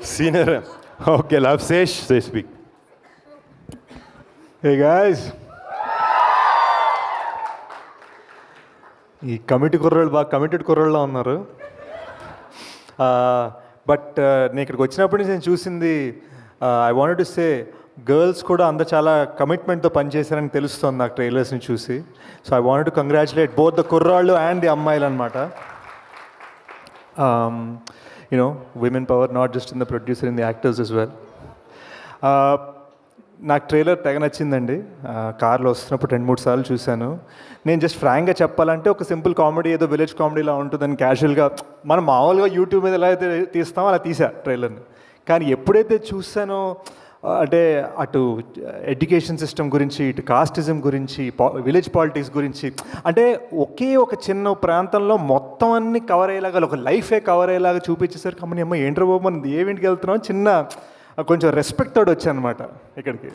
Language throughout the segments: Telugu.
Senior. Okay, love Sesh, say speak. Hey guys. ఈ కమిటీ కుర్రోళ్ళు బాగా కమిటెడ్ కుర్రోళ్ళ ఉన్నారు. బట్ నేను ఇక్కడికి వచ్చినప్పటి నుంచి నేను చూసింది I wanted to say girls కూడా అందరు చాలా కమిట్మెంట్తో పనిచేశారని తెలుస్తుంది నాకు ట్రైలర్స్ని చూసి. So I wanted to congratulate both the కుర్రాళ్ళు అండ్ ది అమ్మాయిలు అనమాట. You know women power not just in the producer, in the actors as well. నాకు ట్రైలర్ తెగ నచ్చిందండి. కార్లో వస్తున్నప్పుడు 2-3 సార్లు చూశాను. నేను జస్ట్ ఫ్రాంక్గా చెప్పాలంటే ఒక సింపుల్ కామెడీ, ఏదో విలేజ్ కామెడీలా ఉంటుందని క్యాజువల్గా మనం మామూలుగా యూట్యూబ్ మీద ఎలా అయితే తీస్తామో అలా తీసా ట్రైలర్ని. కానీ ఎప్పుడైతే చూసానో అంటే అటు ఎడ్యుకేషన్ సిస్టమ్ గురించి, ఇటు కాస్టిజం గురించి, విలేజ్ పాలిటిక్స్ గురించి, అంటే ఒకే ఒక చిన్న ప్రాంతంలో మొత్తం అన్ని కవర్ అయ్యేలాగా, ఒక లైఫే కవర్ అయ్యేలాగా చూపించేసరికి అమ్మని అమ్మ ఏంట్రా బాబు మనం ఏమింటికి వెళ్తున్నాం, చిన్న కొంచెం రెస్పెక్ట్ తోడు వచ్చానమాట ఇక్కడికి.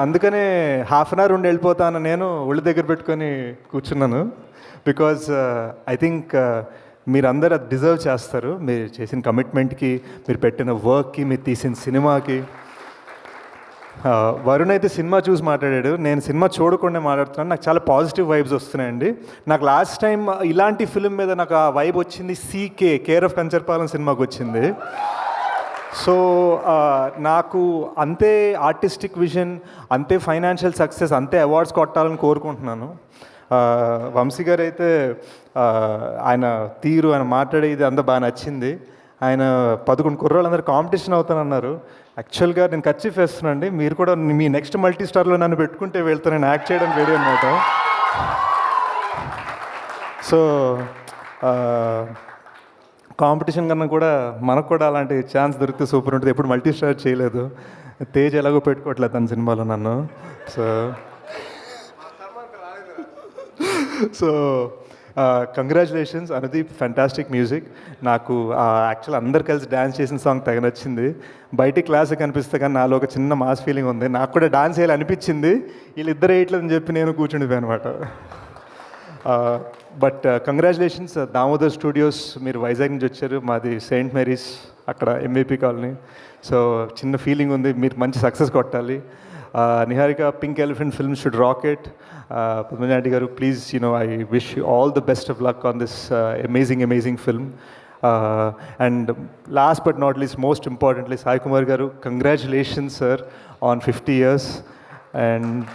అందుకనే హాఫ్ అన్ అవర్ ఉండి వెళ్ళిపోతాను నేను ఒళ్ళు దగ్గర పెట్టుకొని కూర్చున్నాను. బికాజ్ ఐ థింక్ మీరందరూ అది డిజర్వ్ చేస్తారు. మీరు చేసిన కమిట్మెంట్కి, మీరు పెట్టిన వర్క్కి, మీరు తీసిన సినిమాకి. వరుణ్ అయితే సినిమా చూసి మాట్లాడాడు, నేను సినిమా చూడకుండా మాట్లాడుతున్నాను. నాకు చాలా పాజిటివ్ వైబ్స్ వస్తున్నాయండి. నాకు లాస్ట్ టైం ఇలాంటి ఫిలిం మీద నాకు ఆ వైబ్ వచ్చింది సీకే, కేర్ ఆఫ్ కంచర్పాలెం సినిమాకి వచ్చింది. సో నాకు అంతే ఆర్టిస్టిక్ విజన్, అంతే ఫైనాన్షియల్ సక్సెస్, అంతే అవార్డ్స్ కొట్టాలని కోరుకుంటున్నాను. వంశీ గారు అయితే ఆయన తీరు, ఆయన మాట్లాడేది అంతా బాగా నచ్చింది. ఆయన 11 కుర్రోళ్ళందరూ కాంపిటీషన్ అవుతానన్నారు. యాక్చువల్గా నేను కర్చీఫ్ వేస్తున్నానండి, మీరు కూడా మీ నెక్స్ట్ మల్టీ స్టార్లో నన్ను పెట్టుకుంటే వెళ్తాను, నేను యాక్ట్ చేయడం రెడీ అనమాట. సో కాంపిటీషన్ కన్నా కూడా మనకు కూడా అలాంటి ఛాన్స్ దొరికితే సూపర్ ఉంటుంది. ఎప్పుడు మల్టీ స్టార్ చేయలేదు, తేజ్ ఎలాగో పెట్టుకోవట్లేదు తన సినిమాలో నన్ను. So congratulations Anudeep, fantastic music. నాకు యాక్చువల్ అందరు కలిసి డ్యాన్స్ చేసిన సాంగ్ తెగ నచ్చింది. బయటికి క్లాసిక్ అనిపిస్తే కానీ నాలో ఒక చిన్న మాస్ ఫీలింగ్ ఉంది. నాకు కూడా డాన్స్ చేయాలి అనిపించింది, వీళ్ళిద్దరు వేయట్లేదని చెప్పి నేను కూర్చుండిపోయాను అనమాట. బట్ కంగ్రాచులేషన్స్ దామోదర్ స్టూడియోస్, మీరు వైజాగ్ నుంచి వచ్చారు, మాది సెయింట్ మేరీస్ అక్కడ ఎంవిపి కాలనీ. సో చిన్న ఫీలింగ్ ఉంది, మీరు మంచి సక్సెస్ కొట్టాలి. Niharika, pink elephant film should rocket. Padmaja aunty గారు, please I wish you all the best of luck on this amazing film. And last but not least, most importantly, Sai Kumar garu, congratulations sir on 50 years. And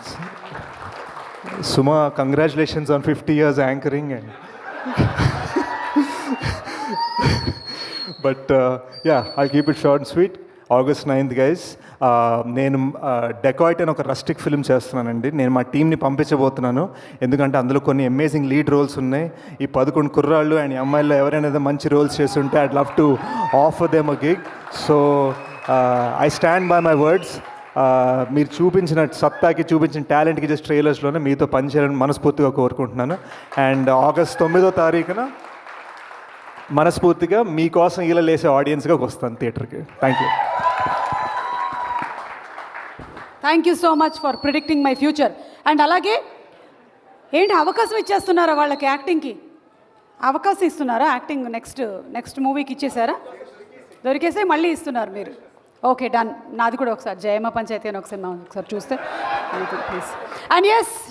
Suma, congratulations on 50 years anchoring. And but yeah, I'll keep it short and sweet. August 9th guys, నేను డెకాయిట్ అని ఒక రస్టిక్ ఫిల్మ్ చేస్తున్నానండి. నేను మా టీంని పంపించబోతున్నాను, ఎందుకంటే అందులో కొన్ని అమేజింగ్ లీడ్ రోల్స్ ఉన్నాయి. ఈ 11 కుర్రాళ్ళు అండ్ ఈ అమ్మాయిల్లో ఎవరైనా మంచి రోల్స్ చేస్తుంటే I'd love to offer them a gig. So I stand by my words. మీరు చూపించిన సత్తాకి, చూపించిన టాలెంట్కి జస్ట్ ట్రైలర్స్లోనే మీతో పనిచేయాలని మనస్ఫూర్తిగా కోరుకుంటున్నాను. అండ్ August 9వ తారీఖున మనస్ఫూర్తిగా మీకోసం ఇలా లేసే ఆడియన్స్గా వస్తాను థియేటర్కి. Thank you. Thank you so much for predicting my future. And అలాగే ఏంటి అవకాశం ఇచ్చేస్తున్నారా వాళ్ళకి, యాక్టింగ్కి అవకాశం ఇస్తున్నారా? యాక్టింగ్ నెక్స్ట్ మూవీకి ఇచ్చేసారా? దొరికేసే మళ్ళీ ఇస్తున్నారు మీరు. Okay done. నాది కూడా ఒకసారి జయమ్మ పంచాయతీ అని ఒక సినిమా ఒకసారి చూస్తే ప్లీజ్. And yes